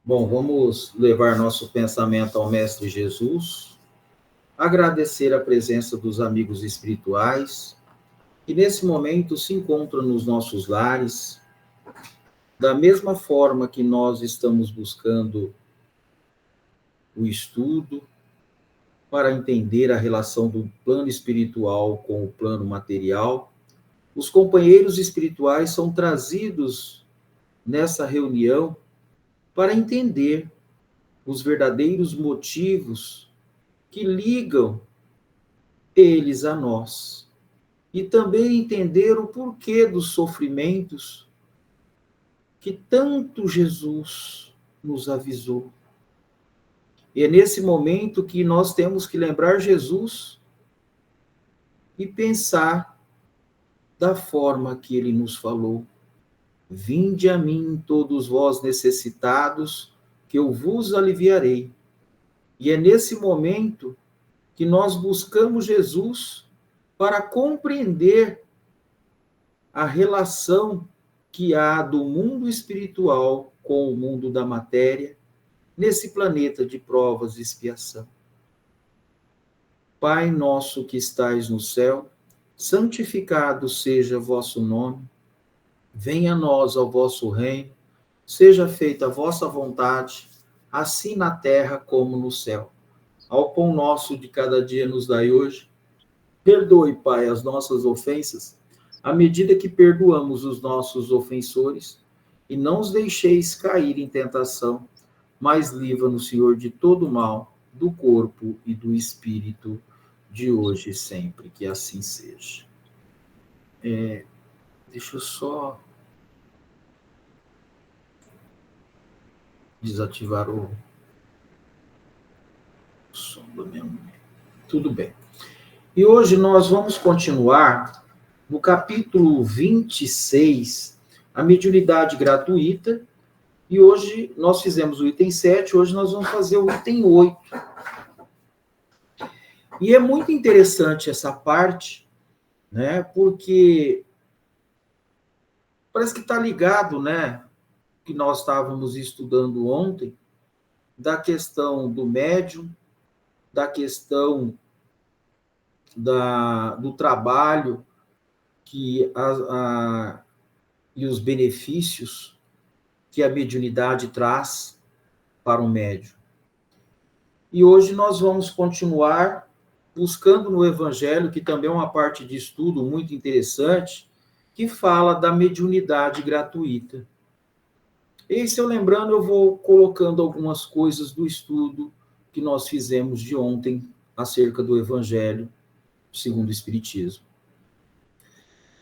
Bom, vamos levar nosso pensamento ao Mestre Jesus, agradecer a presença dos amigos espirituais que nesse momento se encontram nos nossos lares, da mesma forma que nós estamos buscando o estudo para entender a relação do plano espiritual com o plano material. Os companheiros espirituais são trazidos nessa reunião para entender os verdadeiros motivos que ligam eles a nós e também entender o porquê dos sofrimentos que tanto Jesus nos avisou. E é nesse momento que nós temos que lembrar Jesus e pensar da forma que ele nos falou. Vinde a mim, todos vós necessitados, que eu vos aliviarei. E é nesse momento que nós buscamos Jesus para compreender a relação que há do mundo espiritual com o mundo da matéria, nesse planeta de provas e expiação. Pai nosso que estais no céu, santificado seja vosso nome, venha a nós ao vosso reino, seja feita a vossa vontade, assim na terra como no céu. Ao pão nosso de cada dia nos dai hoje. Perdoe, Pai, as nossas ofensas, à medida que perdoamos os nossos ofensores, e não os deixeis cair em tentação, mas livra-nos, Senhor, de todo mal, do corpo e do espírito, de hoje e sempre, que assim seja. Deixa eu só desativar o som da minha mãe. Tudo bem. E hoje nós vamos continuar no capítulo 26, a mediunidade gratuita, e hoje nós fizemos o item 7, hoje nós vamos fazer o item 8. E é muito interessante essa parte, né, porque parece que está ligado, né, que nós estávamos estudando ontem, da questão do médium, da questão do trabalho e os benefícios que a mediunidade traz para o médium. E hoje nós vamos continuar buscando no Evangelho, que também é uma parte de estudo muito interessante, que fala da mediunidade gratuita. E se eu lembrando, eu vou colocando algumas coisas do estudo que nós fizemos de ontem acerca do Evangelho segundo o Espiritismo.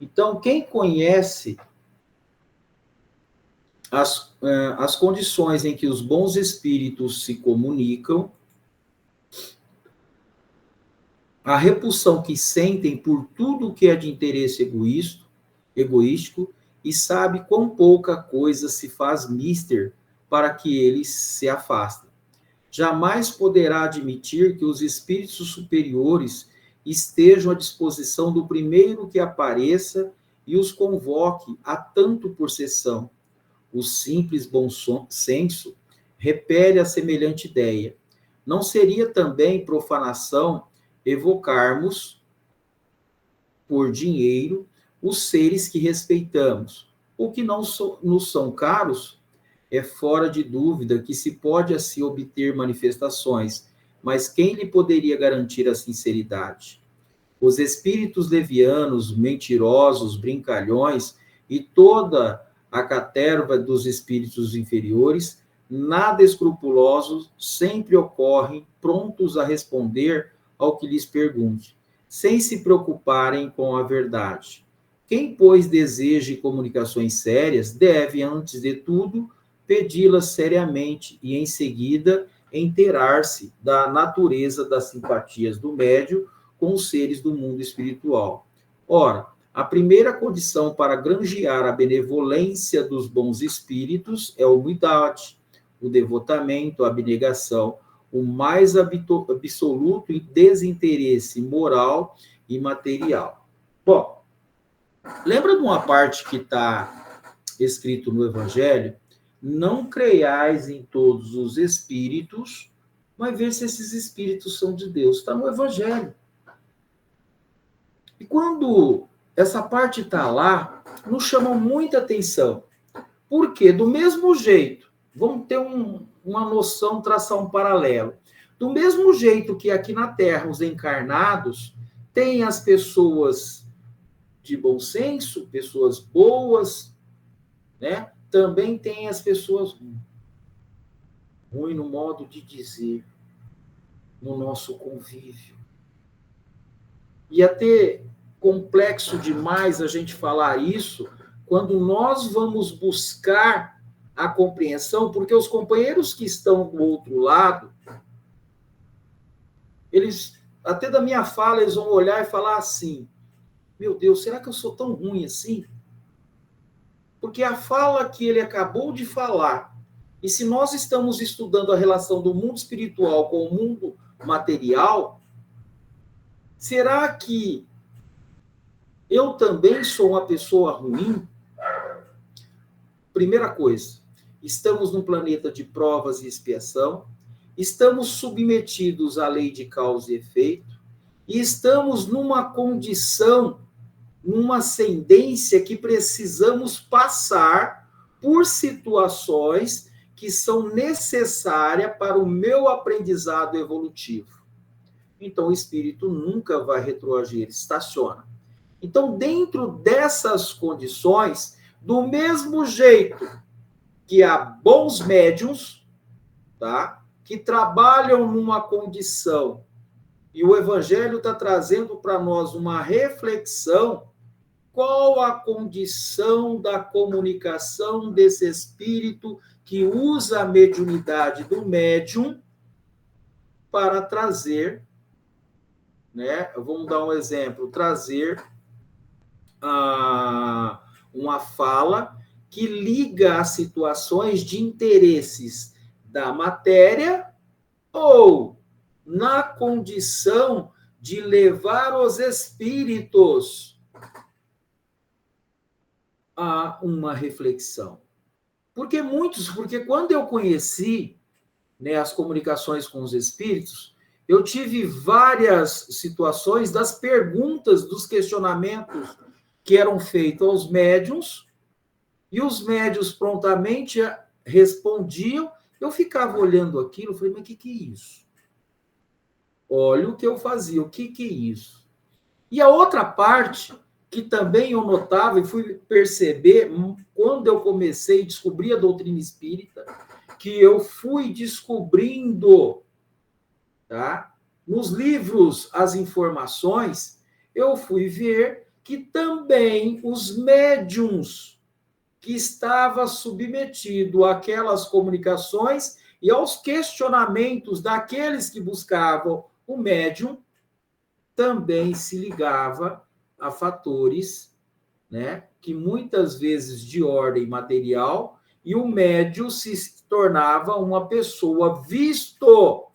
Então, quem conhece as condições em que os bons espíritos se comunicam, a repulsão que sentem por tudo que é de interesse egoístico, e sabe quão pouca coisa se faz mister para que eles se afastem. Jamais poderá admitir que os espíritos superiores estejam à disposição do primeiro que apareça e os convoque a tanto por sessão. O simples bom senso repele a semelhante ideia. Não seria também profanação evocarmos por dinheiro os seres que respeitamos, ou que não nos são caros? É fora de dúvida que se pode assim obter manifestações, mas quem lhe poderia garantir a sinceridade? Os espíritos levianos, mentirosos, brincalhões e toda a caterva dos espíritos inferiores, nada escrupulosos, sempre ocorrem prontos a responder ao que lhes pergunte, sem se preocuparem com a verdade. Quem, pois, deseje comunicações sérias, deve, antes de tudo, pedi-las seriamente e, em seguida, inteirar-se da natureza das simpatias do médium com os seres do mundo espiritual. Ora, a primeira condição para granjear a benevolência dos bons espíritos é a humildade, o devotamento, a abnegação, o mais absoluto desinteresse moral e material. Bom, lembra de uma parte que está escrito no Evangelho? não creiais em todos os espíritos, mas ver se esses espíritos são de Deus. Está no Evangelho. E quando essa parte está lá, nos chama muita atenção. Porque, do mesmo jeito, vamos ter uma noção, traçar um paralelo. Do mesmo jeito que aqui na Terra, os encarnados, têm as pessoas de bom senso, pessoas boas, né? Também tem as pessoas ruins no modo de dizer, no nosso convívio. E até complexo demais a gente falar isso quando nós vamos buscar a compreensão, porque os companheiros que estão do outro lado, eles, até da minha fala, eles vão olhar e falar assim, meu Deus, será que eu sou tão ruim assim? Porque a fala que ele acabou de falar, e se nós estamos estudando a relação do mundo espiritual com o mundo material, será que eu também sou uma pessoa ruim? Primeira coisa, estamos num planeta de provas e expiação, estamos submetidos à lei de causa e efeito, e estamos numa condição, numa ascendência que precisamos passar por situações que são necessárias para o meu aprendizado evolutivo. Então, o espírito nunca vai retroagir, ele estaciona. Então, dentro dessas condições, do mesmo jeito que há bons médiuns, tá? Que trabalham numa condição, e o Evangelho está trazendo para nós uma reflexão, qual a condição da comunicação desse espírito que usa a mediunidade do médium para trazer, né? Vamos dar um exemplo, trazer uma fala que liga a situações de interesses da matéria ou na condição de levar os espíritos a uma reflexão. Porque quando eu conheci, né, as comunicações com os espíritos, eu tive várias situações das perguntas, dos questionamentos que eram feitos aos médiuns, e os médiuns prontamente respondiam. Eu ficava olhando aquilo, falei, mas o que é isso? Olha o que eu fazia, o que é isso? E a outra parte, que também eu notava e fui perceber, quando eu comecei a descobrir a doutrina espírita, que eu fui descobrindo, tá? Nos livros, as informações, eu fui ver que também os médiuns que estavam submetidos àquelas comunicações e aos questionamentos daqueles que buscavam o médium, também se ligava a fatores, né, que muitas vezes de ordem material, e o médium se tornava uma pessoa visto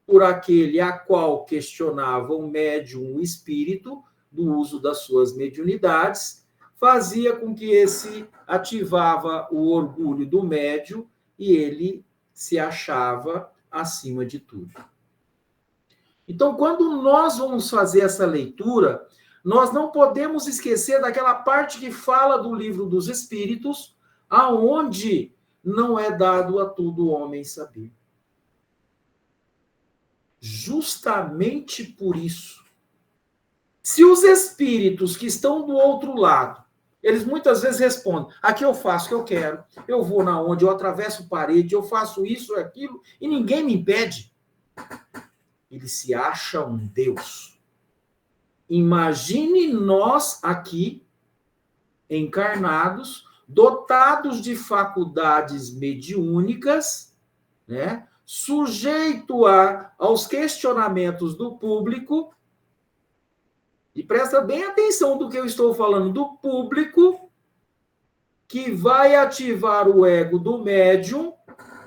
por aquele a qual questionava o médium, o espírito, do uso das suas mediunidades, fazia com que esse ativava o orgulho do médium e ele se achava acima de tudo. Então, quando nós vamos fazer essa leitura, nós não podemos esquecer daquela parte que fala do livro dos Espíritos, aonde não é dado a todo homem saber. Justamente por isso. Se os espíritos que estão do outro lado, eles muitas vezes respondem, aqui eu faço o que eu quero, eu vou na onde, eu atravesso parede, eu faço isso e aquilo, e ninguém me impede. Ele se acha um Deus. Imagine nós aqui, encarnados, dotados de faculdades mediúnicas, né? Sujeito aos questionamentos do público, e presta bem atenção do que eu estou falando, do público, que vai ativar o ego do médium,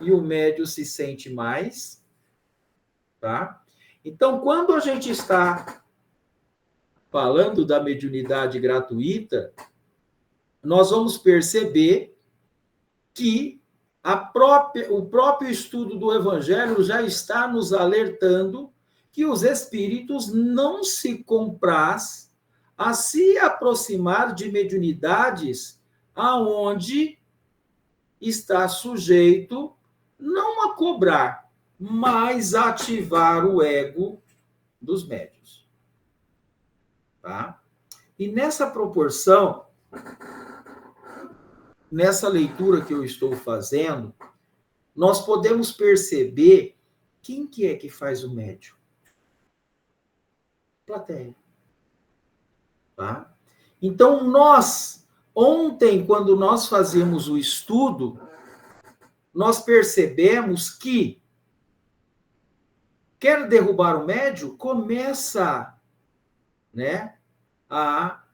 e o médium se sente mais, tá? Então, quando a gente está falando da mediunidade gratuita, nós vamos perceber que O próprio estudo do Evangelho já está nos alertando que os espíritos não se compraz a se aproximar de mediunidades aonde está sujeito não a cobrar, mas a ativar o ego dos médiuns. Tá? E nessa proporção, nessa leitura que eu estou fazendo, nós podemos perceber quem que é que faz o médium. Plateia. Tá? Então, ontem, quando nós fazemos o estudo, nós percebemos que quer derrubar o médium, começa, né, a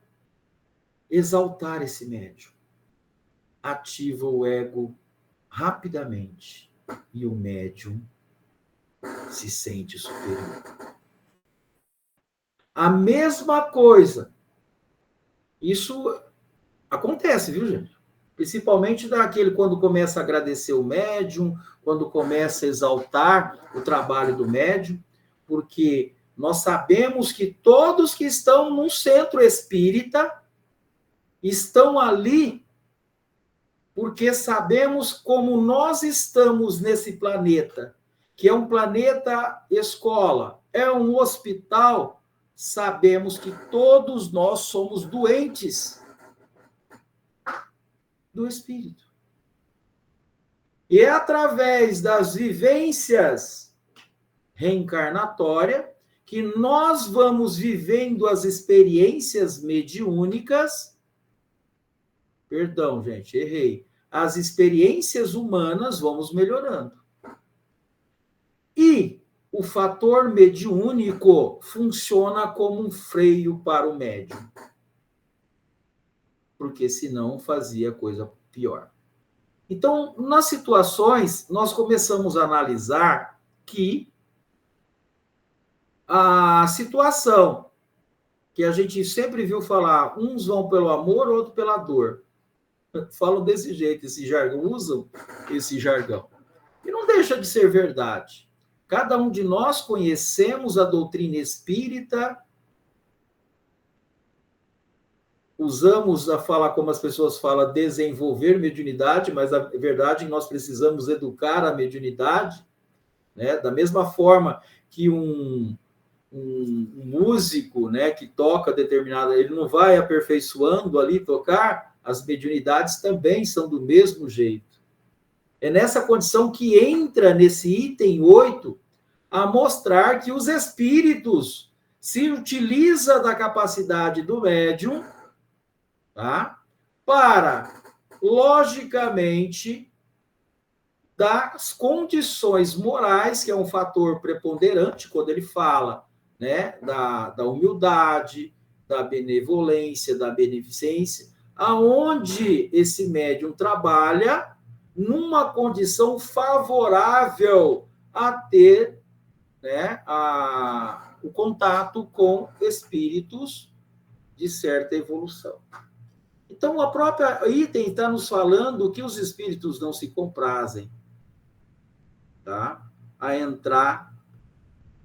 exaltar esse médium. Ativa o ego rapidamente e o médium se sente superior. A mesma coisa. Isso acontece, viu, gente? Principalmente daquele quando começa a agradecer o médium, quando começa a exaltar o trabalho do médium, porque nós sabemos que todos que estão no centro espírita estão ali porque sabemos como nós estamos nesse planeta, que é um planeta escola, é um hospital, sabemos que todos nós somos doentes do espírito. E é através das vivências reencarnatórias que nós vamos vivendo as experiências mediúnicas. Perdão, gente, errei. As experiências humanas vamos melhorando. E o fator mediúnico funciona como um freio para o médium. Porque senão fazia coisa pior. Então, nas situações, nós começamos a analisar que a situação que a gente sempre viu falar, uns vão pelo amor, outros pela dor. Falam desse jeito, esse jargão, usam esse jargão. E não deixa de ser verdade. Cada um de nós conhecemos a doutrina espírita, usamos a falar, como as pessoas falam, desenvolver mediunidade, mas a verdade é que nós precisamos educar a mediunidade, né? Da mesma forma que um músico, né, que toca determinada, ele não vai aperfeiçoando ali tocar, as mediunidades também são do mesmo jeito. É nessa condição que entra nesse item 8 a mostrar que os espíritos se utilizam da capacidade do médium, tá? Para, logicamente, das condições morais, que é um fator preponderante quando ele fala, né, da humildade, da benevolência, da beneficência, aonde esse médium trabalha numa condição favorável a ter, né, o contato com espíritos de certa evolução. Então, a própria item está nos falando que os espíritos não se comprazem, tá? A entrar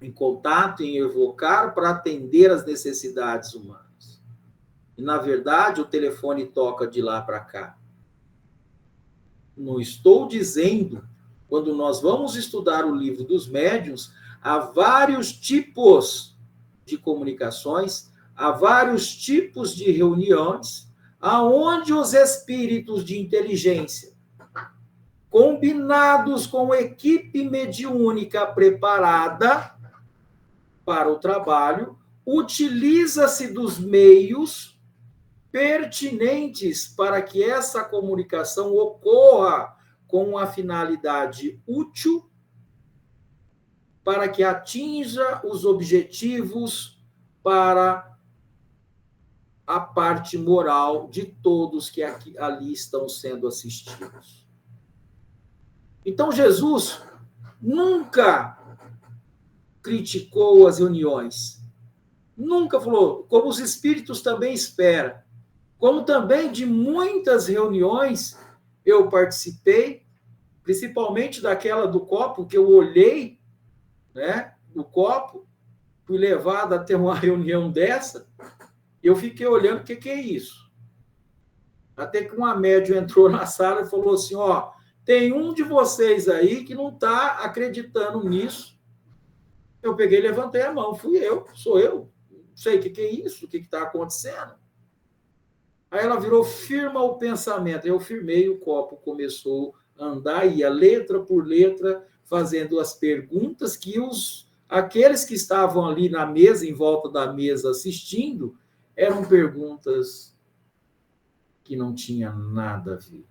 em contato, em evocar para atender as necessidades humanas. E, na verdade, o telefone toca de lá para cá. Não estou dizendo, quando nós vamos estudar o livro dos médiuns, há vários tipos de comunicações, há vários tipos de reuniões, aonde os espíritos de inteligência, combinados com equipe mediúnica preparada para o trabalho, utiliza-se dos meios pertinentes para que essa comunicação ocorra com a finalidade útil, para que atinja os objetivos para a parte moral de todos que ali estão sendo assistidos. Então, Jesus nunca criticou as reuniões. Nunca falou, como os espíritos também esperam. Como também de muitas reuniões eu participei, principalmente daquela do copo, que eu olhei, né, o copo, fui levado até uma reunião dessa, eu fiquei olhando, o que é isso? Até que uma médium entrou na sala e falou assim, ó, tem um de vocês aí que não está acreditando nisso. Eu peguei e levantei a mão, sou eu. Não sei o que é isso, o que está acontecendo. Aí ela virou, firma o pensamento. Eu firmei, o copo começou a andar, ia letra por letra, fazendo as perguntas que aqueles que estavam ali na mesa, em volta da mesa assistindo, eram perguntas que não tinham nada a ver.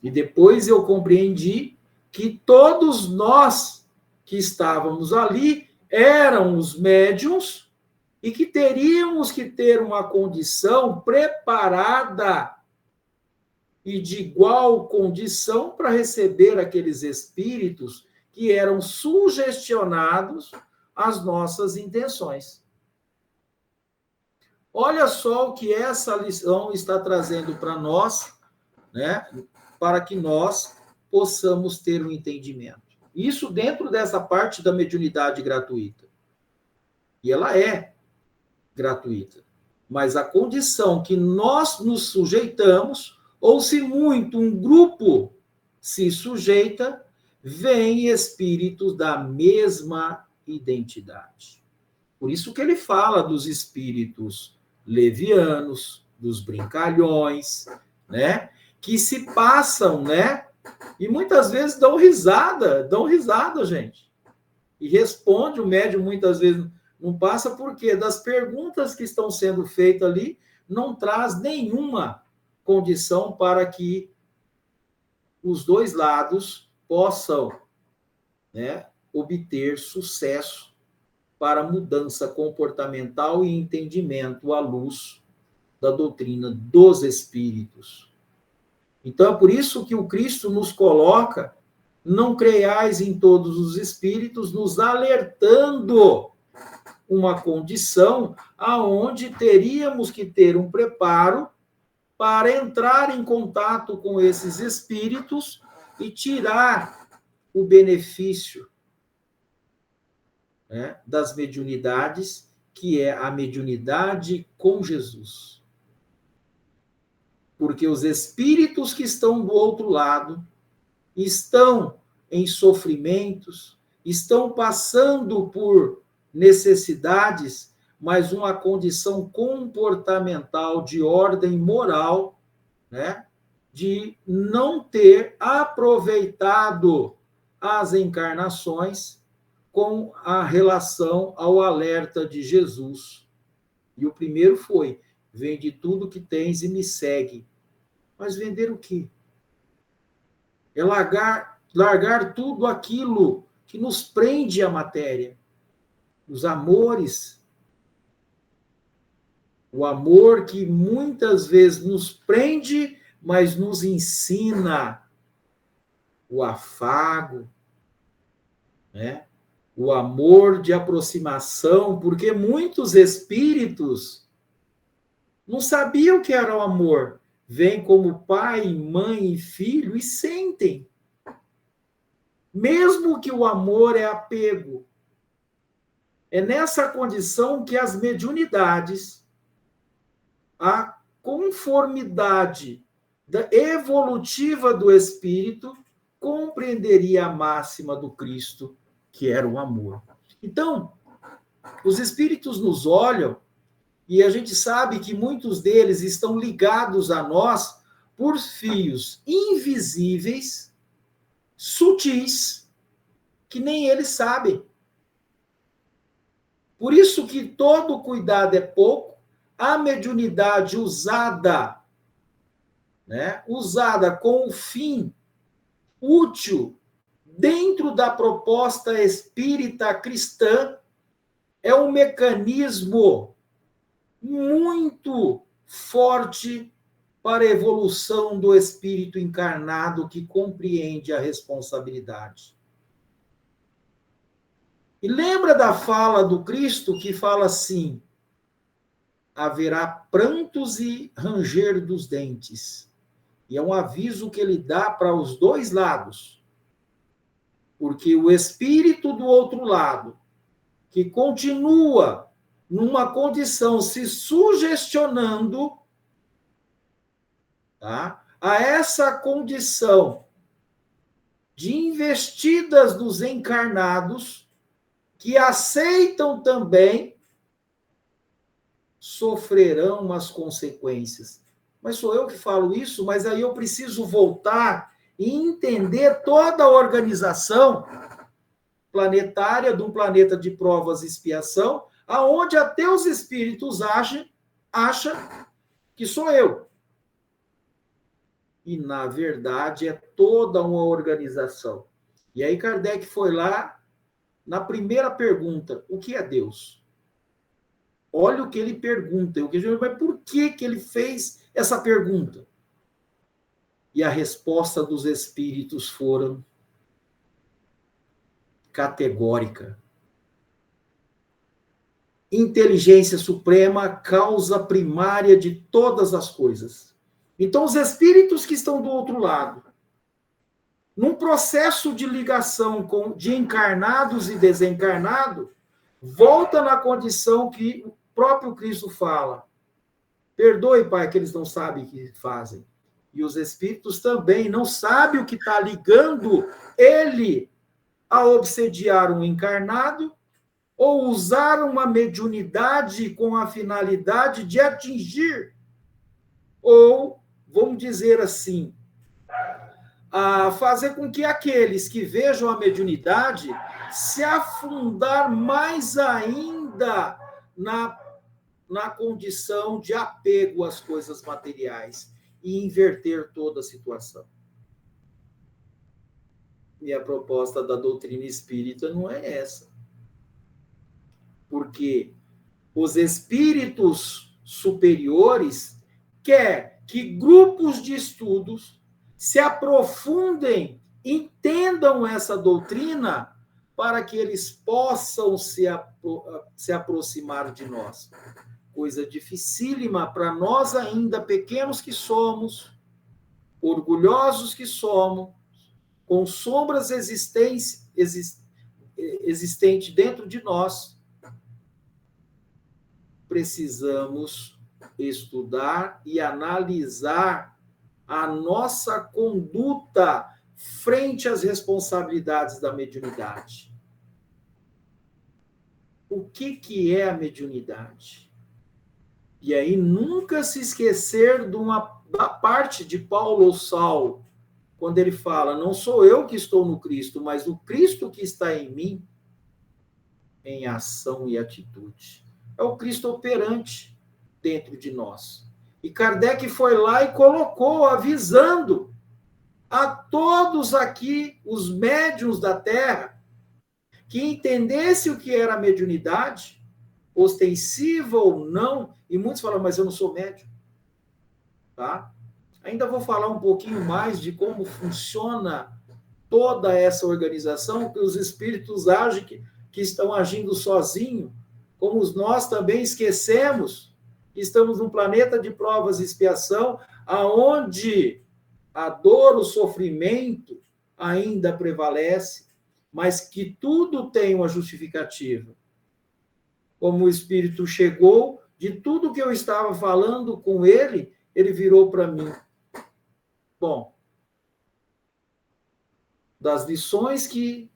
E depois eu compreendi que todos nós que estávamos ali eram os médiuns e que teríamos que ter uma condição preparada e de igual condição para receber aqueles espíritos que eram sugestionados às nossas intenções. Olha só o que essa lição está trazendo para nós, né? Para que nós possamos ter um entendimento. Isso dentro dessa parte da mediunidade gratuita. E ela é gratuita. Mas a condição que nós nos sujeitamos, ou se muito um grupo se sujeita, vem espíritos da mesma identidade. Por isso que ele fala dos espíritos levianos, dos brincalhões, né? Que se passam, né? E muitas vezes dão risada, gente. E responde, o médium muitas vezes não passa, porque das perguntas que estão sendo feitas ali, não traz nenhuma condição para que os dois lados possam, né, obter sucesso para mudança comportamental e entendimento à luz da doutrina dos espíritos. Então, é por isso que o Cristo nos coloca, não creiais em todos os espíritos, nos alertando uma condição aonde teríamos que ter um preparo para entrar em contato com esses espíritos e tirar o benefício, né, das mediunidades, que é a mediunidade com Jesus. Porque os espíritos que estão do outro lado estão em sofrimentos, estão passando por necessidades, mas uma condição comportamental de ordem moral, né, de não ter aproveitado as encarnações com a relação ao alerta de Jesus. E o primeiro foi: vende tudo que tens e me segue. Mas vender o quê? É largar tudo aquilo que nos prende à matéria. Os amores. O amor que muitas vezes nos prende, mas nos ensina o afago, né? O amor de aproximação, porque muitos espíritos não sabiam o que era o amor. Vêm como pai, mãe e filho e sentem. Mesmo que o amor é apego. É nessa condição que as mediunidades, a conformidade evolutiva do espírito, compreenderia a máxima do Cristo, que era o amor. Então, os espíritos nos olham e a gente sabe que muitos deles estão ligados a nós por fios invisíveis, sutis, que nem eles sabem. Por isso que todo cuidado é pouco, a mediunidade usada, né, usada com o fim útil dentro da proposta espírita cristã, é um mecanismo muito forte para a evolução do espírito encarnado que compreende a responsabilidade. E lembra da fala do Cristo que fala assim: haverá prantos e ranger dos dentes. E é um aviso que ele dá para os dois lados. Porque o espírito do outro lado, que continua numa condição se sugestionando, tá, a essa condição de investidas dos encarnados, que aceitam também, sofrerão as consequências. Mas sou eu que falo isso, mas aí eu preciso voltar e entender toda a organização planetária de um planeta de provas e expiação, aonde até os espíritos acham que sou eu. E, na verdade, é toda uma organização. E aí Kardec foi lá, na primeira pergunta, o que é Deus? Olha o que ele pergunta. Mas por que ele fez essa pergunta? E a resposta dos espíritos foram categórica. Inteligência suprema, causa primária de todas as coisas. Então, os espíritos que estão do outro lado, num processo de ligação de encarnados e desencarnados, volta na condição que o próprio Cristo fala. Perdoe, Pai, que eles não sabem o que fazem. E os espíritos também não sabem o que está ligando ele a obsediar um encarnado ou usar uma mediunidade com a finalidade de atingir, ou, vamos dizer assim, a fazer com que aqueles que vejam a mediunidade se afundar mais ainda na condição de apego às coisas materiais e inverter toda a situação. E a proposta da doutrina espírita não é essa. Porque os espíritos superiores querem que grupos de estudos se aprofundem, entendam essa doutrina para que eles possam se aproximar de nós. Coisa dificílima para nós ainda, pequenos que somos, orgulhosos que somos, com sombras existentes dentro de nós. Precisamos estudar e analisar a nossa conduta frente às responsabilidades da mediunidade. O que é a mediunidade? E aí nunca se esquecer da parte de Paulo ou Saulo, quando ele fala, não sou eu que estou no Cristo, mas o Cristo que está em mim, em ação e atitude. É o Cristo operante dentro de nós. E Kardec foi lá e colocou, avisando a todos aqui, os médiuns da Terra, que entendesse o que era a mediunidade, ostensiva ou não, e muitos falam, mas eu não sou médium. Tá? Ainda vou falar um pouquinho mais de como funciona toda essa organização, que os espíritos agem, que estão agindo sozinhos, como nós também esquecemos que estamos num planeta de provas e expiação, aonde a dor, o sofrimento ainda prevalece, mas que tudo tem uma justificativa. Como o Espírito chegou, de tudo que eu estava falando com ele, ele virou para mim. Bom, das lições que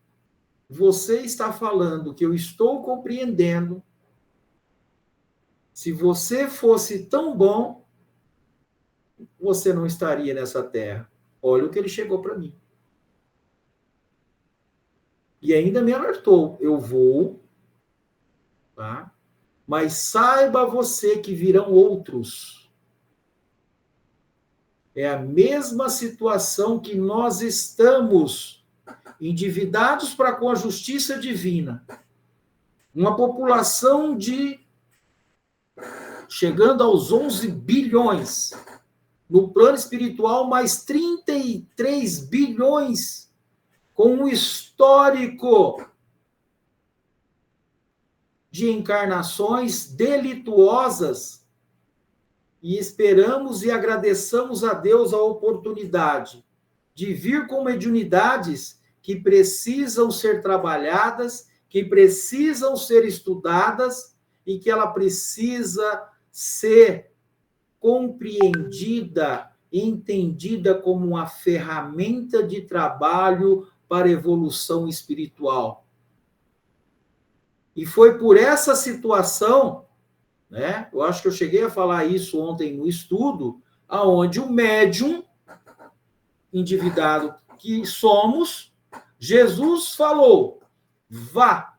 você está falando, que eu estou compreendendo, se você fosse tão bom, você não estaria nessa terra. Olha o que ele chegou para mim. E ainda me alertou, eu vou, tá? Mas saiba você que virão outros. É a mesma situação que nós estamos endividados para com a justiça divina. Uma população chegando aos 11 bilhões. No plano espiritual, mais 33 bilhões, com um histórico de encarnações delituosas, e esperamos e agradeçamos a Deus a oportunidade de vir com mediunidades que precisam ser trabalhadas, que precisam ser estudadas e que ela precisa ser compreendida, entendida como uma ferramenta de trabalho para a evolução espiritual. E foi por essa situação, né? Eu acho que eu cheguei a falar isso ontem no estudo, aonde o médium endividado que somos, Jesus falou: vá,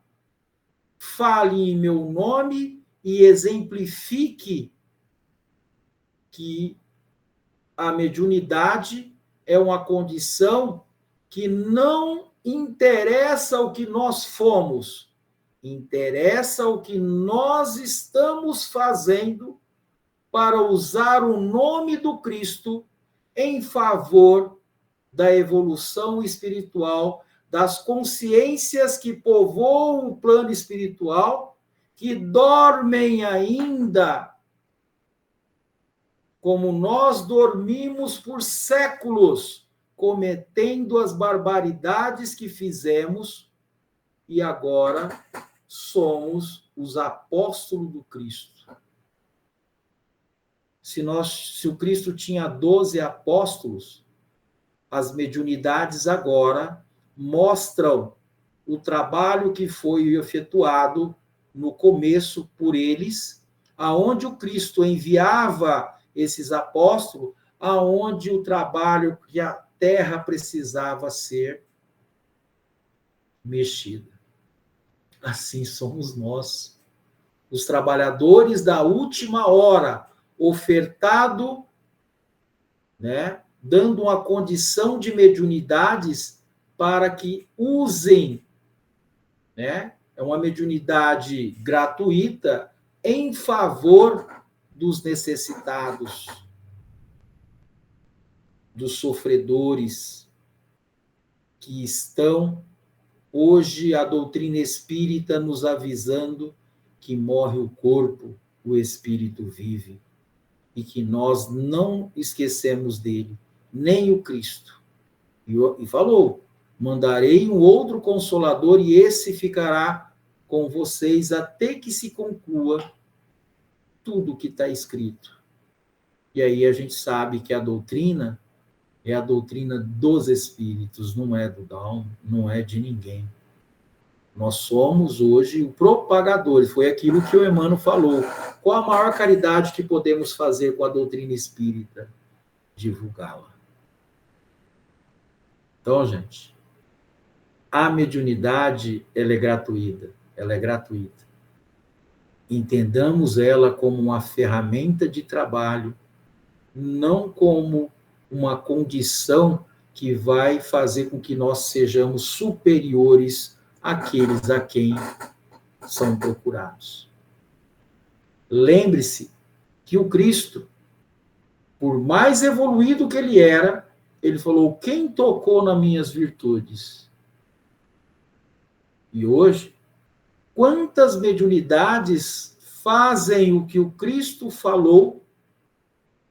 fale em meu nome e exemplifique que a mediunidade é uma condição que não interessa o que nós fomos, interessa o que nós estamos fazendo para usar o nome do Cristo em favor da evolução espiritual, das consciências que povoam o plano espiritual, que dormem ainda, como nós dormimos por séculos, cometendo as barbaridades que fizemos, e agora somos os apóstolos do Cristo. Se o Cristo tinha 12 apóstolos, as mediunidades agora mostram o trabalho que foi efetuado no começo por eles, aonde o Cristo enviava esses apóstolos, aonde o trabalho que a terra precisava ser mexida. Assim somos nós, os trabalhadores da última hora, ofertado, né, dando uma condição de mediunidades para que usem, né, é uma mediunidade gratuita em favor dos necessitados, dos sofredores que estão hoje, a doutrina espírita nos avisando que morre o corpo, o espírito vive, e que nós não esquecemos dele, nem o Cristo. E falou: mandarei um outro consolador e esse ficará com vocês até que se conclua tudo o que está escrito. E aí a gente sabe que a doutrina é a doutrina dos espíritos, não é do Down, não é de ninguém. Nós somos hoje o propagador, foi aquilo que o Emmanuel falou. Qual a maior caridade que podemos fazer com a doutrina espírita? Divulgá-la. Então, gente, a mediunidade, ela é gratuita, Entendamos ela como uma ferramenta de trabalho, não como uma condição que vai fazer com que nós sejamos superiores àqueles a quem são procurados. Lembre-se que o Cristo, por mais evoluído que ele era, ele falou: quem tocou nas minhas virtudes? E hoje, quantas mediunidades fazem o que o Cristo falou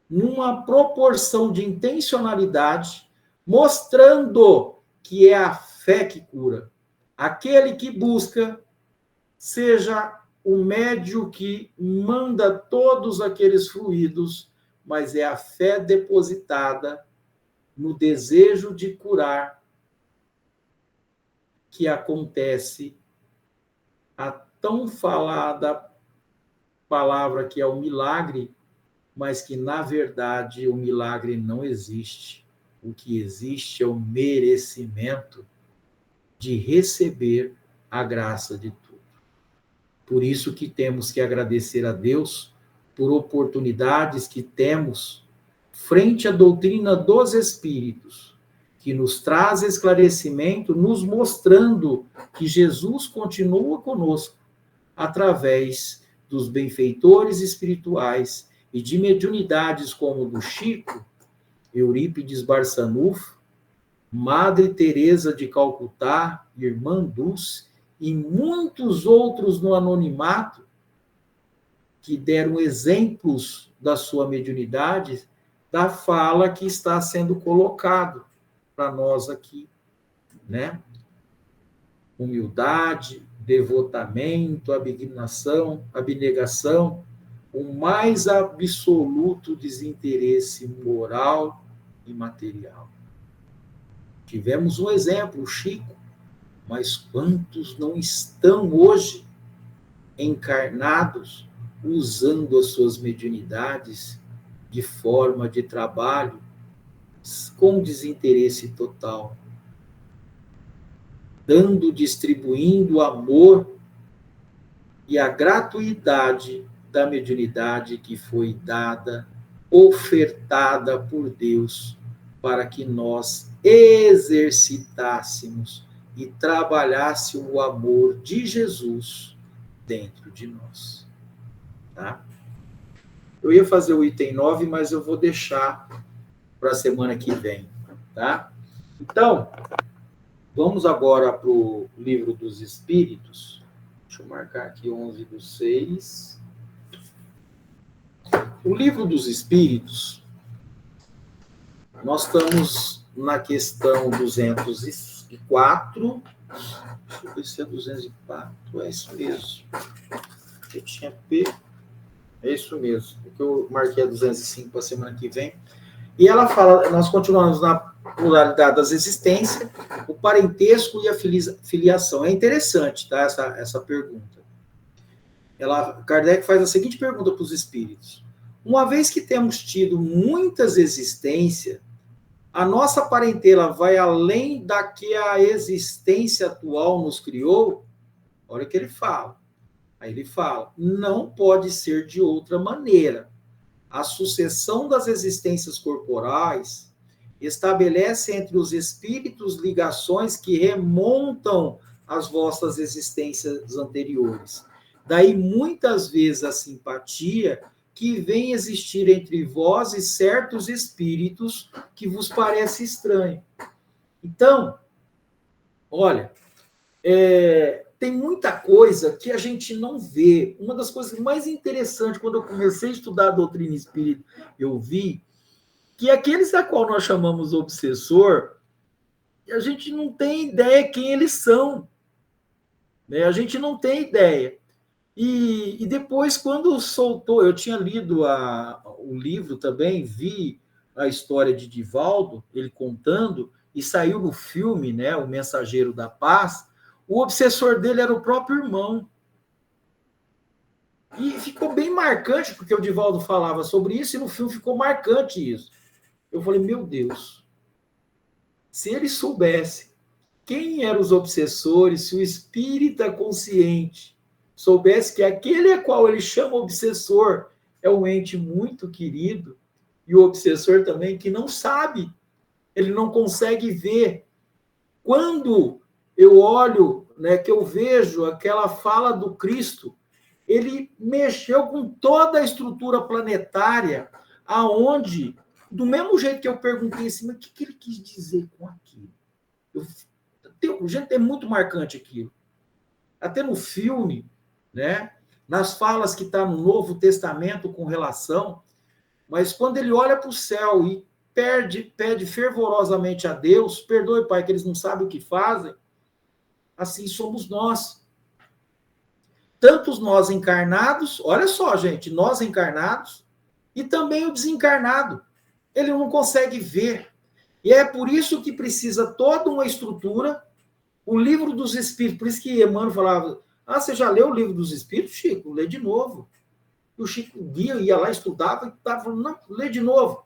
numa proporção de intencionalidade, mostrando que é a fé que cura. Aquele que busca, seja o médium que manda todos aqueles fluidos, mas é a fé depositada no desejo de curar que acontece a tão falada palavra que é o milagre, mas que, na verdade, o milagre não existe. O que existe é o merecimento de receber a graça de tudo. Por isso que temos que agradecer a Deus por oportunidades que temos frente à doutrina dos Espíritos, que nos traz esclarecimento, nos mostrando que Jesus continua conosco através dos benfeitores espirituais e de mediunidades como do Chico, Eurípides Barçanufo, Madre Teresa de Calcutá, Irmã Dulce e muitos outros no anonimato, que deram exemplos da sua mediunidade, da fala que está sendo colocado para nós aqui, né? Humildade, devotamento, abnegação, o mais absoluto desinteresse moral e material. Tivemos um exemplo, o Chico, mas quantos não estão hoje encarnados, usando as suas mediunidades de forma de trabalho, com desinteresse total, dando, distribuindo o amor e a gratuidade da mediunidade que foi dada, ofertada por Deus, para que nós exercitássemos e trabalhássemos o amor de Jesus dentro de nós. Tá? Eu ia fazer o item 9, mas eu vou deixar para a semana que vem. Tá? Então, vamos agora para o Livro dos Espíritos. Deixa eu marcar aqui 11/6. O Livro dos Espíritos, nós estamos na questão 204. Deixa eu ver se é 204. É isso mesmo. Eu tinha P. É isso mesmo. Porque eu marquei a 205 para a semana que vem. E ela fala, nós continuamos na pluralidade das existências, o parentesco e a filiação. É interessante, tá, essa pergunta. Kardec faz a seguinte pergunta para os espíritos. Uma vez que temos tido muitas existências, a nossa parentela vai além da que a existência atual nos criou? Olha o que ele fala. Aí ele fala, não pode ser de outra maneira. A sucessão das existências corporais estabelece entre os espíritos ligações que remontam às vossas existências anteriores. Daí, muitas vezes, a simpatia que vem existir entre vós e certos espíritos que vos parece estranho. Então, olha, tem muita coisa que a gente não vê. Uma das coisas mais interessantes, quando eu comecei a estudar a doutrina espírita, eu vi que aqueles a qual nós chamamos obsessor, a gente não tem ideia quem eles são. Né? A gente não tem ideia. E depois, quando soltou, eu tinha lido o livro também, vi a história de Divaldo, ele contando, e saiu no filme, né, O Mensageiro da Paz. O obsessor dele era o próprio irmão. E ficou bem marcante, porque o Divaldo falava sobre isso, e no filme ficou marcante isso. Eu falei, meu Deus, se ele soubesse quem eram os obsessores, se o espírita consciente soubesse que aquele a qual ele chama obsessor é um ente muito querido, e o obsessor também que não sabe, ele não consegue ver. Quando eu olho, né, que eu vejo aquela fala do Cristo, ele mexeu com toda a estrutura planetária, aonde, do mesmo jeito que eu perguntei assim, mas o que ele quis dizer com aquilo? Gente, é muito marcante aquilo. Até no filme, né, nas falas que está no Novo Testamento com relação, mas quando ele olha para o céu e pede fervorosamente a Deus, perdoe, Pai, que eles não sabem o que fazem, assim somos nós. Tantos nós encarnados, olha só, gente, nós encarnados, e também o desencarnado. Ele não consegue ver. E é por isso que precisa toda uma estrutura, o Livro dos Espíritos, por isso que Emmanuel falava, você já leu o Livro dos Espíritos, Chico? Lê de novo. E o Chico Guia ia lá, estudava, e estava falando, não, lê de novo.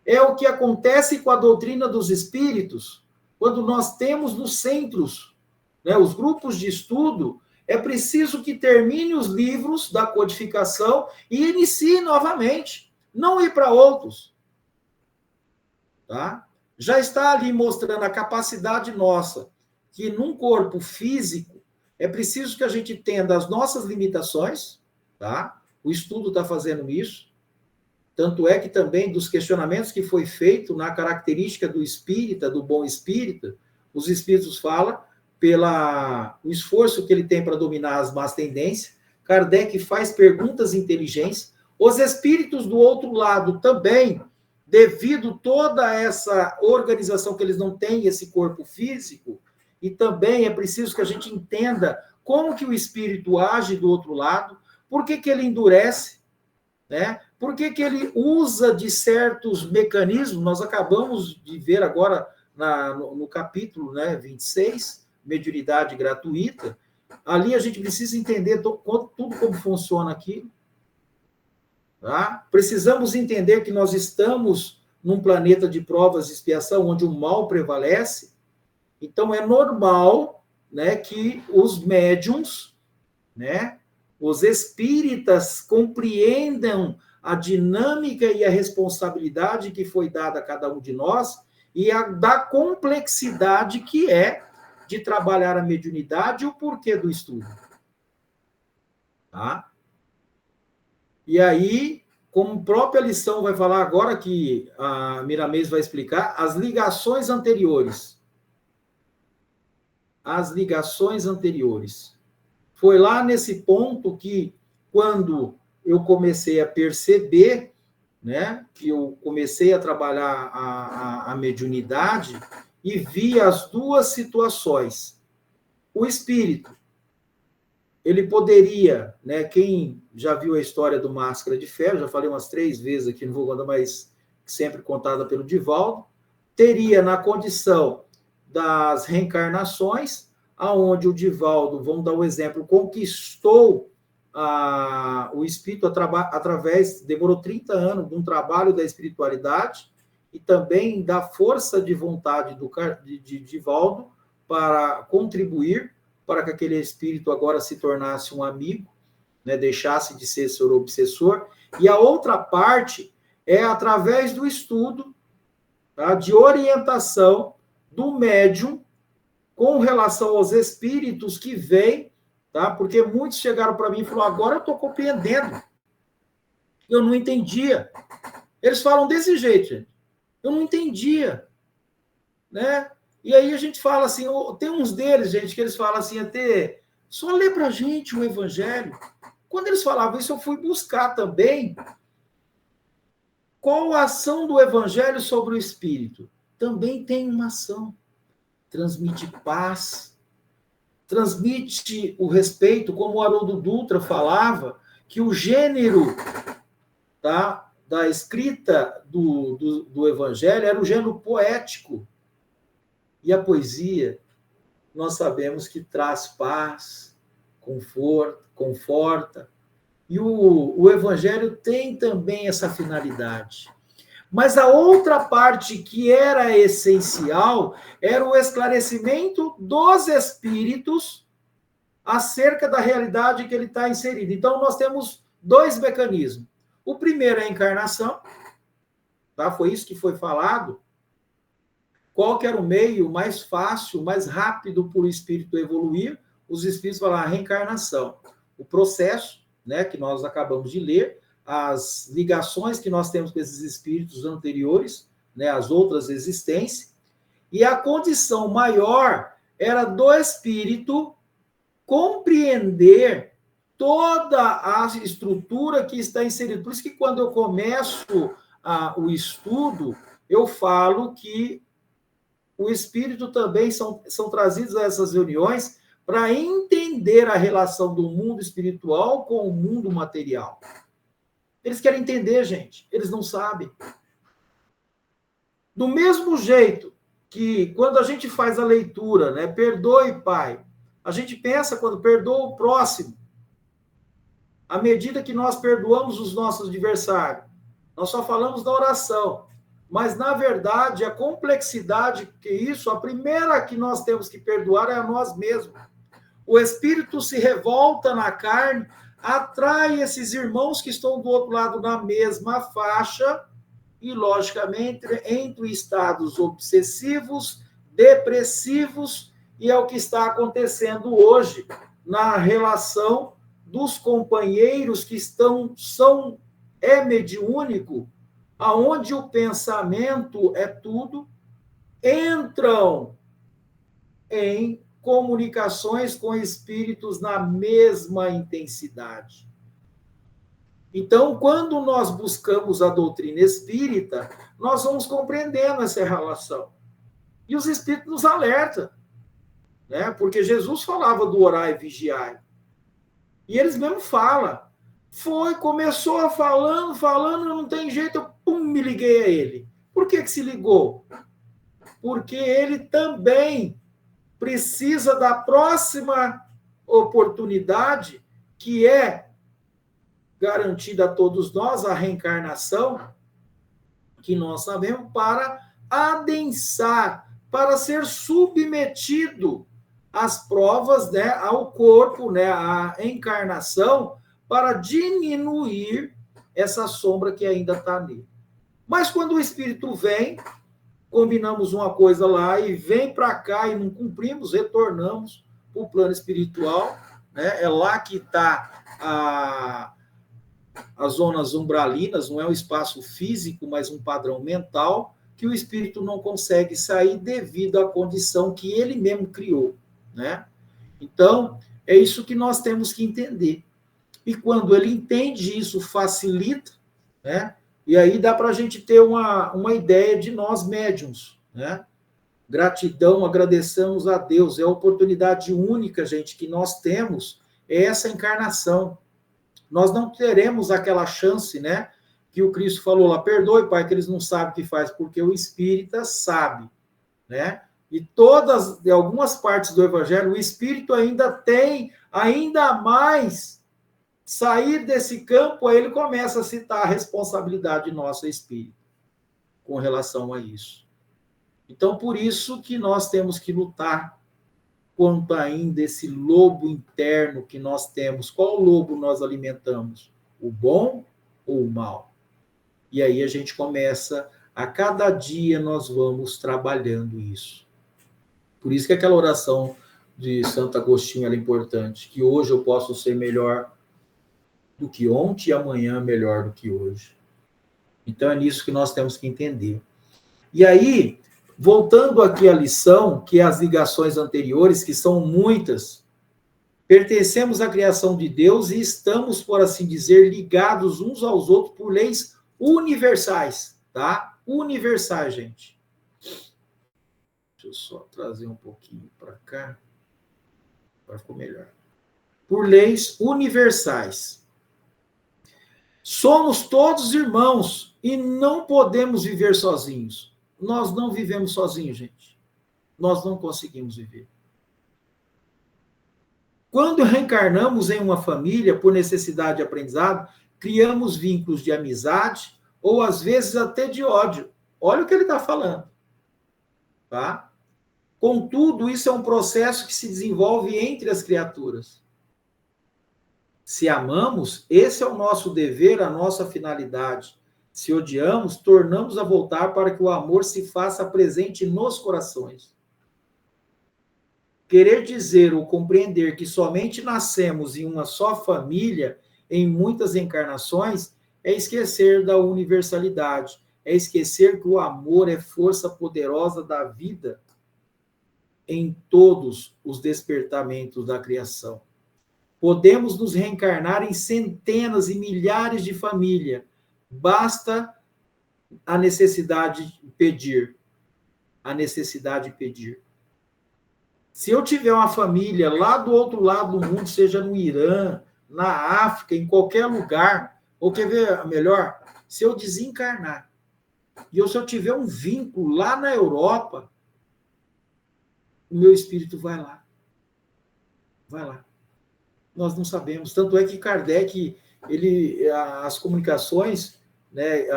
É o que acontece com a doutrina dos espíritos, quando nós temos nos centros, né, os grupos de estudo, é preciso que termine os livros da codificação e inicie novamente, não ir para outros. Tá? Já está ali mostrando a capacidade nossa, que num corpo físico é preciso que a gente entenda as nossas limitações, tá? O estudo está fazendo isso. Tanto é que também dos questionamentos que foi feito na característica do espírita, do bom espírita, os espíritos falam o esforço que ele tem para dominar as más tendências, Kardec faz perguntas inteligentes. Os espíritos do outro lado também, devido toda essa organização que eles não têm, esse corpo físico, e também é preciso que a gente entenda como que o espírito age do outro lado, por que que ele endurece, né? Por que que ele usa de certos mecanismos? Nós acabamos de ver agora no capítulo, né, 26, mediunidade gratuita. Ali a gente precisa entender tudo como funciona aqui. Tá? Precisamos entender que nós estamos num planeta de provas e expiação, onde o mal prevalece. Então, é normal, né, que os médiums, né, os espíritas compreendam a dinâmica e a responsabilidade que foi dada a cada um de nós e da complexidade que é de trabalhar a mediunidade e o porquê do estudo. Tá? E aí, como a própria lição vai falar agora, que a Miramês vai explicar, as ligações anteriores. As ligações anteriores. Foi lá nesse ponto que, quando eu comecei a perceber, né, que eu comecei a trabalhar a mediunidade e vi as duas situações. O espírito, ele poderia, né, quem já viu a história do Máscara de Ferro, já falei umas 3 vezes aqui, não vou contar, mas sempre contada pelo Divaldo, teria na condição das reencarnações, aonde o Divaldo, vamos dar um exemplo, conquistou o espírito através, demorou 30 anos, de um trabalho da espiritualidade e também da força de vontade de Divaldo para contribuir para que aquele espírito agora se tornasse um amigo, né, deixasse de ser seu obsessor. E a outra parte é através do estudo, tá, de orientação do médium com relação aos espíritos que vêm, tá? Porque muitos chegaram para mim e falaram, agora eu estou compreendendo. Eu não entendia. Eles falam desse jeito, gente. Eu não entendia. Né? E aí a gente fala assim, tem uns deles, gente, que eles falam assim, até, só lê para a gente o Evangelho. Quando eles falavam isso, eu fui buscar também qual a ação do Evangelho sobre o Espírito. Também tem uma ação. Transmite paz, transmite o respeito, como o Haroldo Dutra falava, que o gênero, tá, da escrita do Evangelho era o gênero poético. E a poesia, nós sabemos que traz paz, conforta. E o Evangelho tem também essa finalidade. Mas a outra parte que era essencial era o esclarecimento dos espíritos acerca da realidade que ele está inserido. Então, nós temos 2 mecanismos. O primeiro é a encarnação, tá? Foi isso que foi falado. Qual que era o meio mais fácil, mais rápido para o espírito evoluir? Os espíritos falaram a reencarnação. O processo, né, que nós acabamos de ler, as ligações que nós temos com esses espíritos anteriores, né, as outras existências, e a condição maior era do espírito compreender toda a estrutura que está inserida. Por isso que quando eu começo o estudo, eu falo que o espírito também são trazidos a essas reuniões para entender a relação do mundo espiritual com o mundo material. Eles querem entender, gente. Eles não sabem. Do mesmo jeito que quando a gente faz a leitura, né, perdoe, Pai, a gente pensa quando perdoa o próximo. À medida que nós perdoamos os nossos adversários, nós só falamos da oração. Mas, na verdade, a complexidade que isso, a primeira que nós temos que perdoar é a nós mesmos. O espírito se revolta na carne, atrai esses irmãos que estão do outro lado na mesma faixa e, logicamente, entre estados obsessivos, depressivos, e é o que está acontecendo hoje na relação dos companheiros que é mediúnico, aonde o pensamento é tudo, entram em comunicações com espíritos na mesma intensidade. Então, quando nós buscamos a doutrina espírita, nós vamos compreendendo essa relação. E os espíritos nos alertam, né? Porque Jesus falava do orar e vigiar. E eles mesmo falam. Começou falando, não tem jeito, eu me liguei a ele. Por que se ligou? Porque ele também precisa da próxima oportunidade, que é garantida a todos nós, a reencarnação, que nós sabemos, para adensar, para ser submetido às provas, né, ao corpo, né, à encarnação, para diminuir essa sombra que ainda está nele. Mas quando o espírito vem, combinamos uma coisa lá e vem para cá e não cumprimos, retornamos para o plano espiritual, né? É lá que está as zonas umbralinas, não é um espaço físico, mas um padrão mental, que o espírito não consegue sair devido à condição que ele mesmo criou, né? Então, é isso que nós temos que entender. E quando ele entende isso, facilita, né? E aí dá para a gente ter uma ideia de nós médiuns, né? Gratidão, agradecemos a Deus. É a oportunidade única, gente, que nós temos, é essa encarnação. Nós não teremos aquela chance, né? Que o Cristo falou lá, perdoe, Pai, que eles não sabem o que faz, porque o espírita sabe, né? E algumas partes do Evangelho, o espírito ainda tem, ainda mais, sair desse campo, aí ele começa a citar a responsabilidade nossa, espírito, com relação a isso. Então, por isso que nós temos que lutar quanto ainda esse lobo interno que nós temos. Qual lobo nós alimentamos? O bom ou o mal? E aí a gente começa, a cada dia nós vamos trabalhando isso. Por isso que aquela oração de Santo Agostinho é importante, que hoje eu posso ser melhor do que ontem e amanhã melhor do que hoje. Então é nisso que nós temos que entender. E aí, voltando aqui à lição, que é as ligações anteriores, que são muitas, pertencemos à criação de Deus e estamos, por assim dizer, ligados uns aos outros por leis universais, tá? Universais, gente. Deixa eu só trazer um pouquinho para cá, para ficar melhor. Por leis universais. Somos todos irmãos e não podemos viver sozinhos. Nós não vivemos sozinhos, gente. Nós não conseguimos viver. Quando reencarnamos em uma família, por necessidade de aprendizado, criamos vínculos de amizade ou, às vezes, até de ódio. Olha o que ele está falando. Tá? Contudo, isso é um processo que se desenvolve entre as criaturas. Se amamos, esse é o nosso dever, a nossa finalidade. Se odiamos, tornamos a voltar para que o amor se faça presente nos corações. Querer dizer ou compreender que somente nascemos em uma só família, em muitas encarnações, é esquecer da universalidade, é esquecer que o amor é força poderosa da vida em todos os despertamentos da criação. Podemos nos reencarnar em centenas e milhares de famílias. Basta a necessidade de pedir. A necessidade de pedir. Se eu tiver uma família lá do outro lado do mundo, seja no Irã, na África, em qualquer lugar, ou quer ver melhor? Se eu desencarnar, e se eu tiver um vínculo lá na Europa, o meu espírito vai lá. Vai lá. Nós não sabemos. Tanto é que Kardec, as comunicações, né,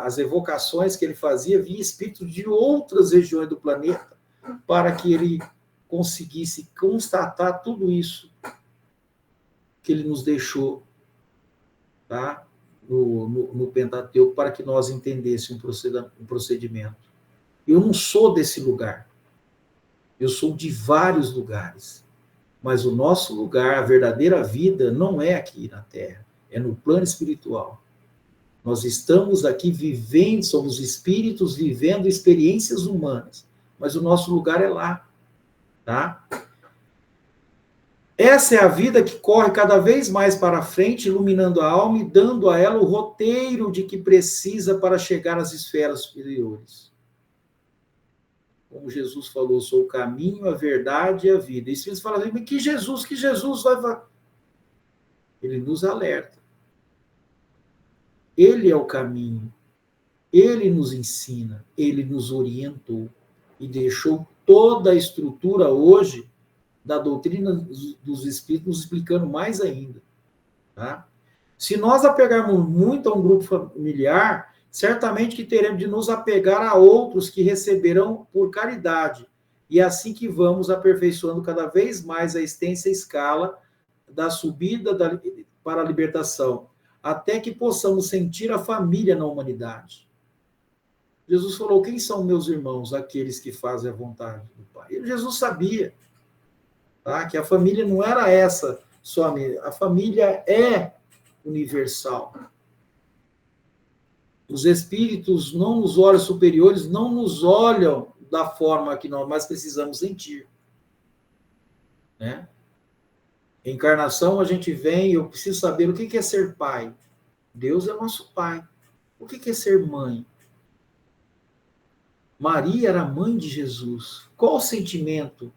as evocações que ele fazia, vinha espíritos de outras regiões do planeta para que ele conseguisse constatar tudo isso que ele nos deixou, tá? no Pentateuco, para que nós entendêssemos um procedimento. Eu não sou desse lugar. Eu sou de vários lugares. Mas o nosso lugar, a verdadeira vida, não é aqui na Terra, é no plano espiritual. Nós estamos aqui vivendo, somos espíritos vivendo experiências humanas, mas o nosso lugar é lá, tá? Essa é a vida que corre cada vez mais para frente, iluminando a alma e dando a ela o roteiro de que precisa para chegar às esferas superiores. Como Jesus falou, sou o caminho, a verdade e a vida. E se eles falam assim, mas que Jesus vai... Ele nos alerta. Ele é o caminho. Ele nos ensina. Ele nos orientou. E deixou toda a estrutura hoje da doutrina dos Espíritos nos explicando mais ainda. Tá? Se nós apegarmos muito a um grupo familiar, certamente que teremos de nos apegar a outros que receberão por caridade. E é assim que vamos aperfeiçoando cada vez mais a extensa escala da subida para a libertação, até que possamos sentir a família na humanidade. Jesus falou, quem são meus irmãos? Aqueles que fazem a vontade do Pai. E Jesus sabia, tá? Que a família não era essa só, a família é universal. Os espíritos, não nos olhos superiores, não nos olham da forma que nós mais precisamos sentir. Né? Encarnação, a gente vem, eu preciso saber o que é ser pai. Deus é nosso pai. O que é ser mãe? Maria era mãe de Jesus. Qual o sentimento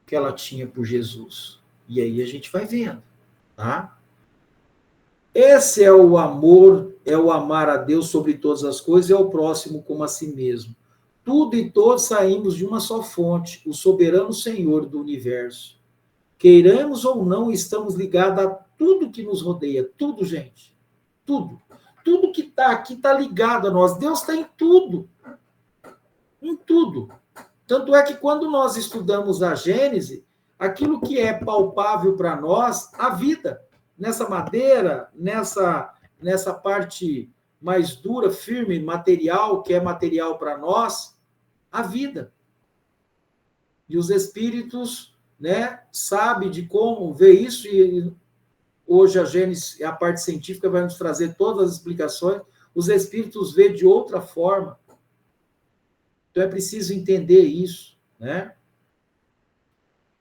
que ela tinha por Jesus? E aí a gente vai vendo, tá? Esse é o amor, é o amar a Deus sobre todas as coisas e ao próximo como a si mesmo. Tudo e todos saímos de uma só fonte, o soberano Senhor do universo. Queiramos ou não, estamos ligados a tudo que nos rodeia. Tudo, gente. Tudo. Tudo que está aqui está ligado a nós. Deus está em tudo. Em tudo. Tanto é que quando nós estudamos a Gênese, aquilo que é palpável para nós, a vida, nessa madeira, nessa parte mais dura, firme, material, que é material para nós, a vida. E os espíritos, né, sabem de como ver isso, e hoje a Gênese, a parte científica, vai nos trazer todas as explicações. Os espíritos veem de outra forma. Então é preciso entender isso, né?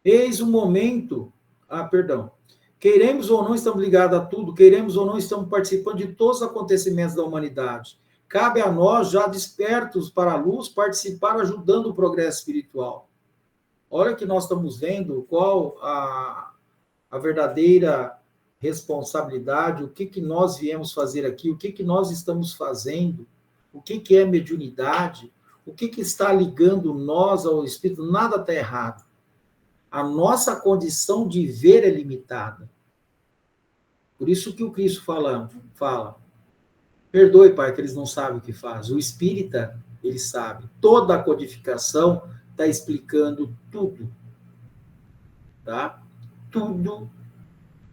Eis o momento... Queremos ou não, estamos ligados a tudo, queremos ou não, estamos participando de todos os acontecimentos da humanidade. Cabe a nós, já despertos para a luz, participar ajudando o progresso espiritual. Olha que nós estamos vendo qual a verdadeira responsabilidade, o que nós viemos fazer aqui, o que nós estamos fazendo, o que é mediunidade, o que está ligando nós ao Espírito. Nada está errado. A nossa condição de ver é limitada. Por isso que o Cristo fala, perdoe, Pai, que eles não sabem o que fazem. O espírita, ele sabe. Toda a codificação está explicando tudo. Tá? Tudo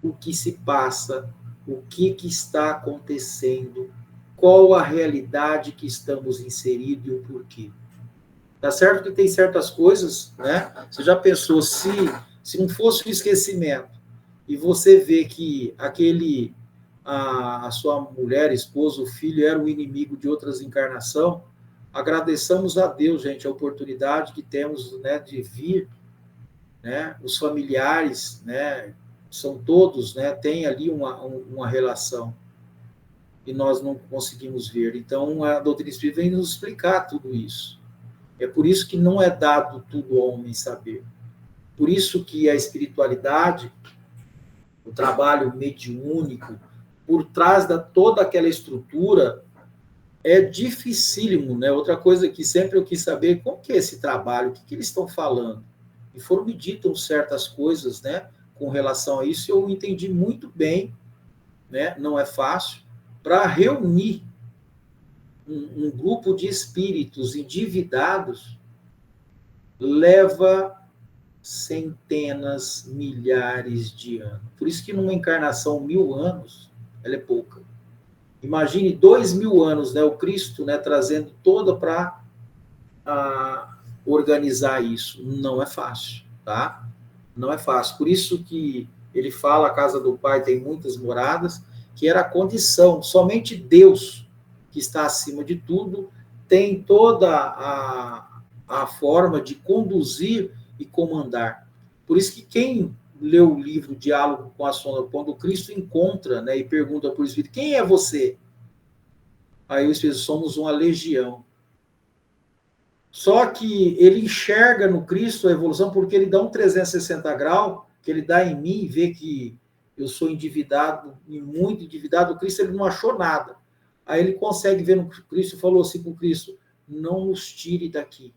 o que se passa, o que está acontecendo, qual a realidade que estamos inseridos e o porquê. Tá certo que tem certas coisas, né? Você já pensou, se não fosse o esquecimento, e você vê que a sua mulher, esposa, o filho era o inimigo de outras encarnações, agradeçamos a Deus, gente, a oportunidade que temos, né, de vir, né? Os familiares, né, são todos, né, tem ali uma relação, e nós não conseguimos ver. Então, a doutrina espírita vem nos explicar tudo isso. É por isso que não é dado tudo ao homem saber. Por isso que a espiritualidade, o trabalho mediúnico, por trás de toda aquela estrutura, é dificílimo, né? Outra coisa que sempre eu quis saber, como que é esse trabalho, o que eles estão falando? E foram me ditas certas coisas, né, com relação a isso, eu entendi muito bem, né? Não é fácil, para reunir um grupo de espíritos endividados leva centenas, milhares de anos. Por isso que numa encarnação 1000 anos, ela é pouca. Imagine 2000 anos, né, o Cristo, né, trazendo toda para organizar isso. Não é fácil, tá? Não é fácil. Por isso que ele fala, a casa do Pai tem muitas moradas, que era a condição, somente Deus, que está acima de tudo, tem toda a forma de conduzir e comandar. Por isso que quem leu o livro Diálogo com a Sombra, quando Cristo encontra, né, e pergunta para o Espírito, quem é você? Aí o Espírito, somos uma legião. Só que ele enxerga no Cristo a evolução, porque ele dá um 360 graus, que ele dá em mim, vê que eu sou endividado, e muito endividado. O Cristo, ele não achou nada. Aí ele consegue ver no Cristo e falou assim com o Cristo, não nos tire daqui.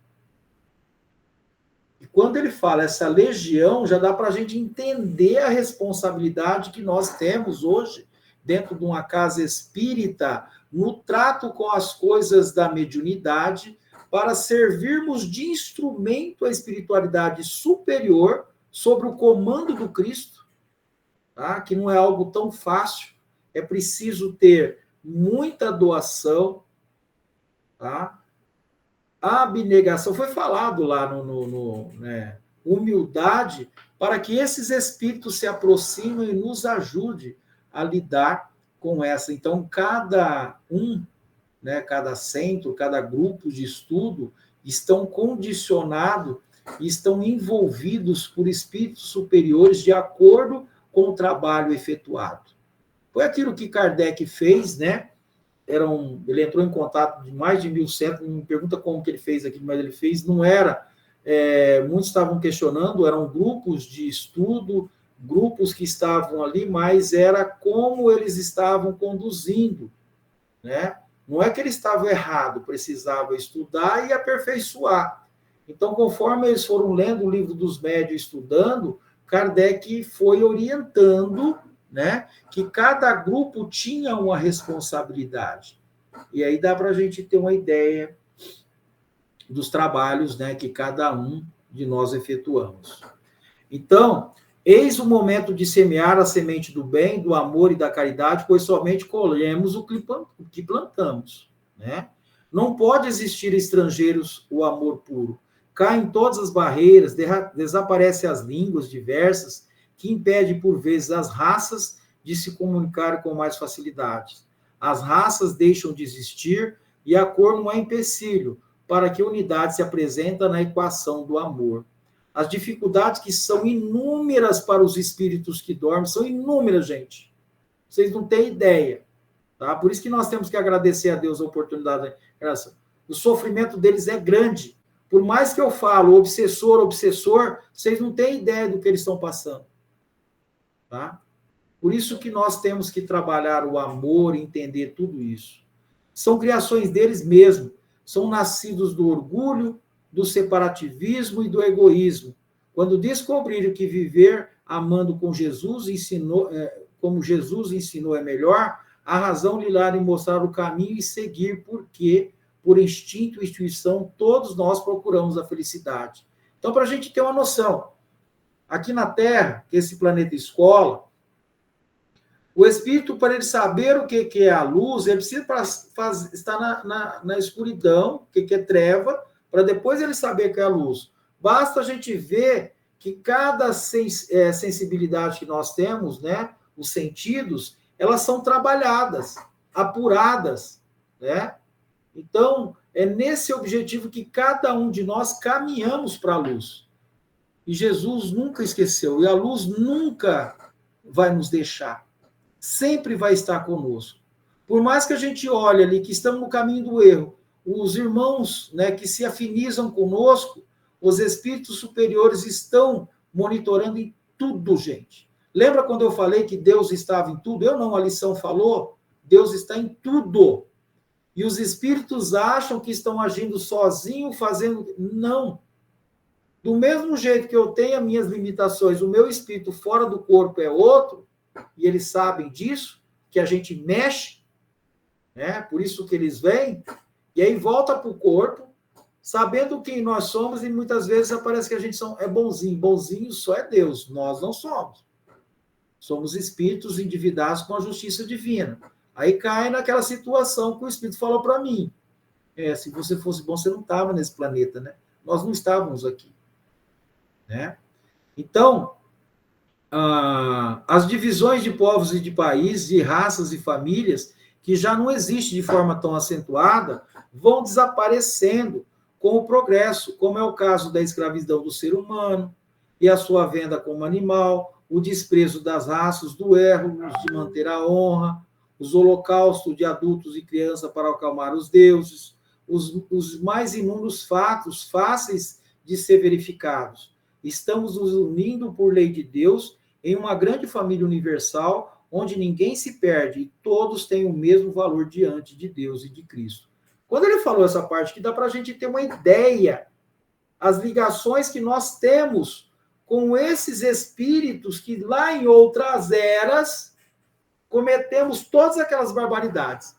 E quando ele fala essa legião, já dá para a gente entender a responsabilidade que nós temos hoje, dentro de uma casa espírita, no trato com as coisas da mediunidade, para servirmos de instrumento à espiritualidade superior sobre o comando do Cristo, tá? Que não é algo tão fácil, é preciso ter muita doação, tá? A abnegação, foi falado lá né, humildade, para que esses espíritos se aproximem e nos ajude a lidar com essa. Então, cada um, né, cada centro, cada grupo de estudo, estão condicionados, estão envolvidos por espíritos superiores de acordo com o trabalho efetuado. Foi aquilo que Kardec fez, né? Ele entrou em contato de mais de 1.100, não me pergunta como que ele fez aquilo, mas ele fez, não era, muitos estavam questionando, eram grupos de estudo, grupos que estavam ali, mas era como eles estavam conduzindo, né? Não é que ele estava errado, precisava estudar e aperfeiçoar. Então, conforme eles foram lendo o livro dos médiuns, estudando, Kardec foi orientando, né, que cada grupo tinha uma responsabilidade. E aí dá para a gente ter uma ideia dos trabalhos, né, que cada um de nós efetuamos. Então, eis o momento de semear a semente do bem, do amor e da caridade, pois somente colhemos o que plantamos, né? Não pode existir estrangeiros o amor puro. Caem todas as barreiras, desaparecem as línguas diversas, que impedem, por vezes, as raças de se comunicarem com mais facilidade. As raças deixam de existir e a cor não é empecilho para que a unidade se apresente na equação do amor. As dificuldades que são inúmeras para os espíritos que dormem, são inúmeras, gente. Vocês não têm ideia. Tá? Por isso que nós temos que agradecer a Deus a oportunidade. O sofrimento deles é grande. Por mais que eu falo obsessor, vocês não têm ideia do que eles estão passando. Tá? Por isso que nós temos que trabalhar o amor e entender tudo isso. São criações deles mesmos. São nascidos do orgulho, do separativismo e do egoísmo. Quando descobriram que viver amando com Jesus ensinou, como Jesus ensinou é melhor, a razão lhe irá mostrar o caminho e seguir, porque, por instinto e intuição, todos nós procuramos a felicidade. Então, para a gente ter uma noção, aqui na Terra, que esse planeta escola, o espírito, para ele saber o que é a luz, ele precisa estar na escuridão, o que é treva, para depois ele saber que é a luz. Basta a gente ver que cada sensibilidade que nós temos, né, os sentidos, elas são trabalhadas, apuradas, né? Então, é nesse objetivo que cada um de nós caminhamos para a luz. E Jesus nunca esqueceu, e a luz nunca vai nos deixar. Sempre vai estar conosco. Por mais que a gente olhe ali que estamos no caminho do erro, os irmãos, né, que se afinizam conosco, os espíritos superiores estão monitorando em tudo, gente. Lembra quando eu falei que Deus estava em tudo? Eu não, a lição falou, Deus está em tudo. E os espíritos acham que estão agindo sozinhos, fazendo... Não. Do mesmo jeito que eu tenho as minhas limitações, o meu espírito fora do corpo é outro, e eles sabem disso, que a gente mexe, né? Por isso que eles vêm, e aí volta para o corpo, sabendo quem nós somos, e muitas vezes aparece que a gente é bonzinho. Bonzinho só é Deus, nós não somos. Somos espíritos endividados com a justiça divina. Aí cai naquela situação que o Espírito falou para mim. Se você fosse bom, você não estava nesse planeta, né? Nós não estávamos aqui. Né? Então, as divisões de povos e de países, de raças e famílias, que já não existem de forma tão acentuada, vão desaparecendo com o progresso, como é o caso da escravidão do ser humano, e a sua venda como animal, o desprezo das raças, do erro de manter a honra, os holocaustos de adultos e crianças para acalmar os deuses, os mais imundos fatos fáceis de ser verificados. Estamos nos unindo por lei de Deus em uma grande família universal, onde ninguém se perde e todos têm o mesmo valor diante de Deus e de Cristo. Quando ele falou essa parte, que dá para a gente ter uma ideia, as ligações que nós temos com esses espíritos que lá em outras eras cometemos todas aquelas barbaridades.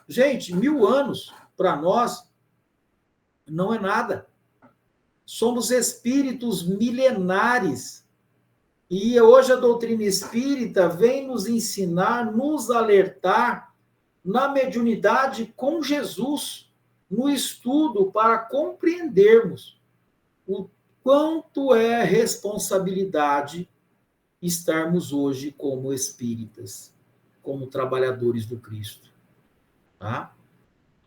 Gente, 1000 anos, para nós, não é nada. Somos espíritos milenares. E hoje a doutrina espírita vem nos ensinar, nos alertar na mediunidade com Jesus, no estudo para compreendermos o quanto é responsabilidade estarmos hoje como espíritas, como trabalhadores do Cristo. Tá?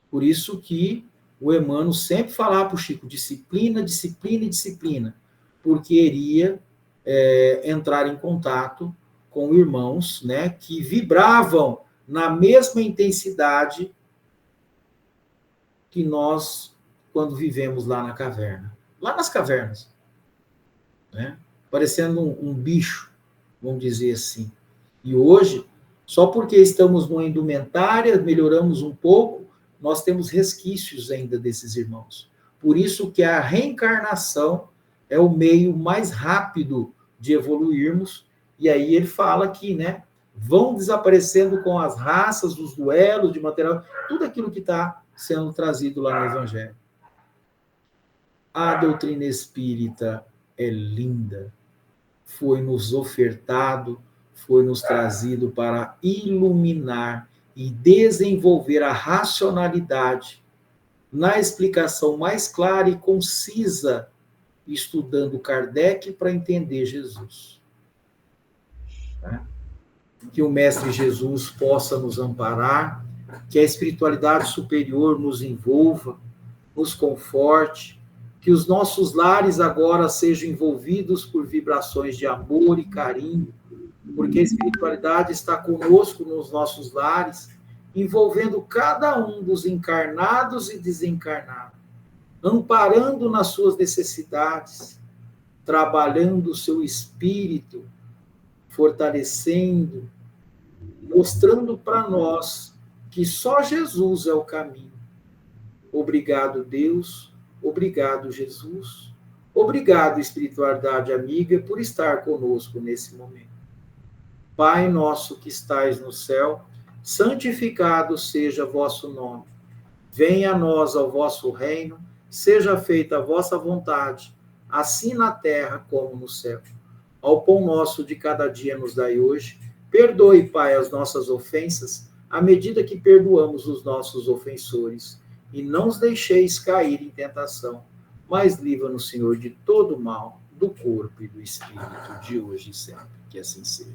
Por isso que o Emmanuel sempre falava para o Chico, disciplina, disciplina e disciplina, porque iria entrar em contato com irmãos, né, que vibravam na mesma intensidade que nós, quando vivemos lá na caverna. Lá nas cavernas. Né? Parecendo um bicho, vamos dizer assim. E hoje, só porque estamos numa indumentária, melhoramos um pouco, nós temos resquícios ainda desses irmãos. Por isso que a reencarnação é o meio mais rápido de evoluirmos, e aí ele fala que, né, vão desaparecendo com as raças, os duelos de material, tudo aquilo que está sendo trazido lá no Evangelho. A doutrina espírita é linda, foi nos ofertado, foi nos trazido para iluminar e desenvolver a racionalidade na explicação mais clara e concisa, estudando Kardec para entender Jesus. Que o Mestre Jesus possa nos amparar, que a espiritualidade superior nos envolva, nos conforte, que os nossos lares agora sejam envolvidos por vibrações de amor e carinho, porque a espiritualidade está conosco nos nossos lares, envolvendo cada um dos encarnados e desencarnados, amparando nas suas necessidades, trabalhando o seu espírito, fortalecendo, mostrando para nós que só Jesus é o caminho. Obrigado, Deus. Obrigado, Jesus. Obrigado, espiritualidade amiga, por estar conosco nesse momento. Pai nosso que estais no céu, santificado seja vosso nome. Venha a nós ao vosso reino, seja feita a vossa vontade, assim na terra como no céu. Ao pão nosso de cada dia nos dai hoje. Perdoe, Pai, as nossas ofensas, à medida que perdoamos os nossos ofensores. E não os deixeis cair em tentação, mas livra-nos, Senhor, de todo mal, do corpo e do espírito, de hoje e sempre. Que assim seja.